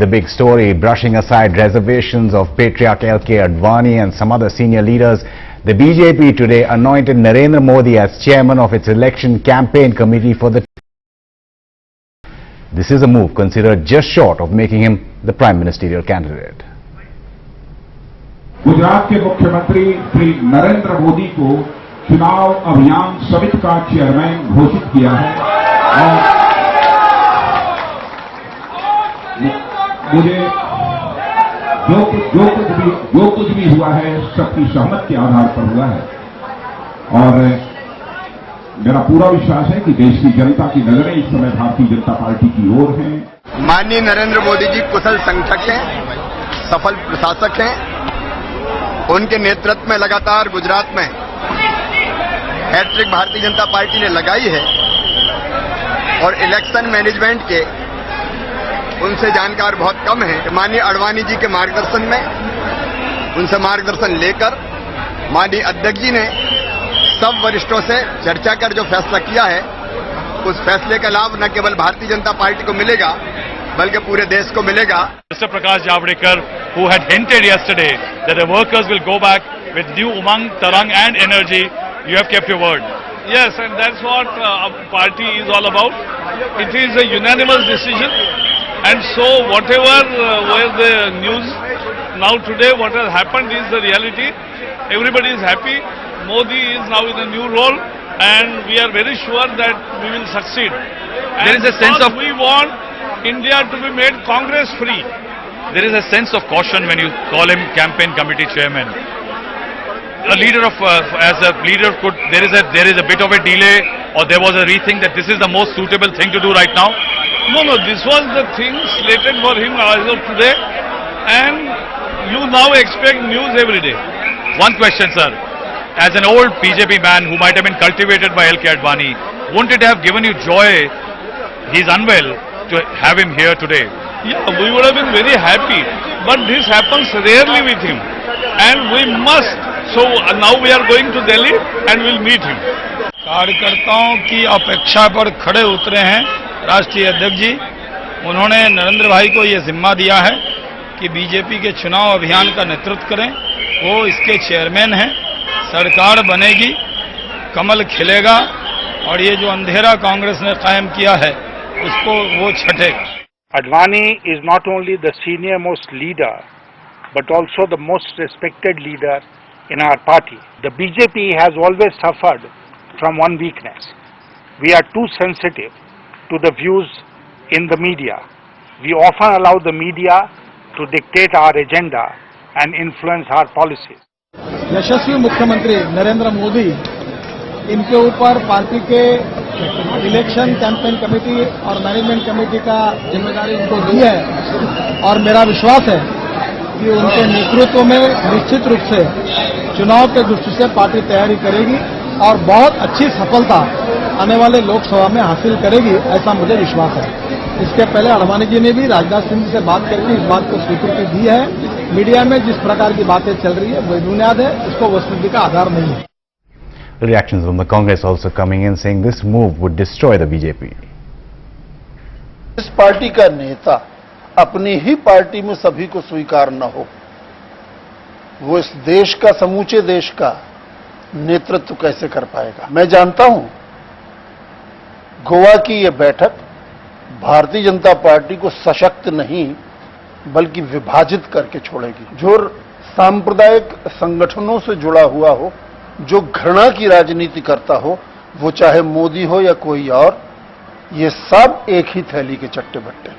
The big story, brushing aside reservations of Patriarch L.K. Advani and some other senior leaders, the BJP today anointed Narendra Modi as chairman of its election campaign committee for the... This is a move considered just short of making him the prime ministerial candidate. Gujarat के मुख्यमंत्री श्री नरेंद्र मोदी को चुनाव अभियान समिति का chairman घोषित किया है और मुझे जो कुछ भी हुआ है सबकी सहमति के आधार पर हुआ है और मेरा पूरा विश्वास है कि देश की जनता की नजरें इस समय भारतीय जनता पार्टी की ओर हैं। माननीय नरेंद्र मोदी जी कुशल संगठक हैं, सफल प्रशासक हैं। उनके नेतृत्व में लगातार गुजरात में हैट्रिक भारतीय जनता पार्टी ने लगाई है और इलेक्शन मैनेजमेंट के उनसे जानकार बहुत कम है। माननीय आडवाणी जी के मार्गदर्शन में उनसे मार्गदर्शन लेकर माननीय अध्यक्ष जी ने सब वरिष्ठों से चर्चा कर जो फैसला किया है उस फैसले का लाभ न केवल भारतीय जनता पार्टी को मिलेगा बल्कि पूरे देश को मिलेगा। Mr. Prakash Javadekar, who had hinted yesterday that the workers will go back with new umang, tarang and energy, you have kept your word. Yes, and that's what our party is all about. It is a unanimous decision, and so whatever were the news, now today what has happened is the reality. Everybody is happy. Modi is now in a new role, and we are very sure that we will succeed. There is a sense of... We want India to be made Congress-free. There is a sense of caution when you call him campaign committee chairman. A leader of, as a leader could, there is a bit of a delay, or there was a rethink that this is the most suitable thing to do right now? No, this was the thing slated for him as of today, and you now expect news every day. One question, sir. As an old BJP man who might have been cultivated by L.K. Advani, wouldn't it have given you joy, he's unwell, to have him here today? Yeah, we would have been very happy, but this happens rarely with him, and we must. So now we are going to Delhi and we'll meet him. कार्यकर्ताओं की अपेक्षा पर खड़े उतरे हैं राष्ट्रीय अध्यक्ष जी। उन्होंने नरेंद्र भाई को ये जिम्मा दिया है कि बीजेपी के चुनाव अभियान का नेतृत्व करें। वो इसके चेयरमैन हैं। सरकार बनेगी, कमल खिलेगा और ये जो अंधेरा कांग्रेस ने कायम किया है उसको वो छठेगा। Advani is not only the senior most leader but also the most respected leader in our party. The BJP has always suffered from one weakness. We are too sensitive to the views in the media. We often allow the media to dictate our agenda and influence our policies. यशस्वी मुख्यमंत्री नरेंद्र मोदी, इनके ऊपर party के election campaign committee और management committee का जिम्मेदारी उनको दी है और मेरा विश्वास है कि उनके नेतृत्व में निश्चित रूप से चुनाव के दृष्टि से पार्टी तैयारी करेगी और बहुत अच्छी सफलता आने वाले लोकसभा में हासिल करेगी, ऐसा मुझे विश्वास है। इसके पहले आडवाणी जी ने भी राजनाथ सिंह से बात करके इस बात को स्वीकृति दी है। मीडिया में जिस प्रकार की बातें चल रही है वो बुनियाद है, इसको वस्तुस्थिति का आधार नहीं है। Reactions from the Congress also coming in saying this move would destroy the BJP. इस पार्टी का नेता अपनी ही पार्टी में सभी को स्वीकार न हो, वो इस देश का, समूचे देश का नेतृत्व कैसे कर पाएगा? मैं जानता हूं गोवा की ये बैठक भारतीय जनता पार्टी को सशक्त नहीं बल्कि विभाजित करके छोड़ेगी। जो सांप्रदायिक संगठनों से जुड़ा हुआ हो, जो घृणा की राजनीति करता हो, वो चाहे मोदी हो या कोई और, ये सब एक ही थैली के चट्टे बट्टे।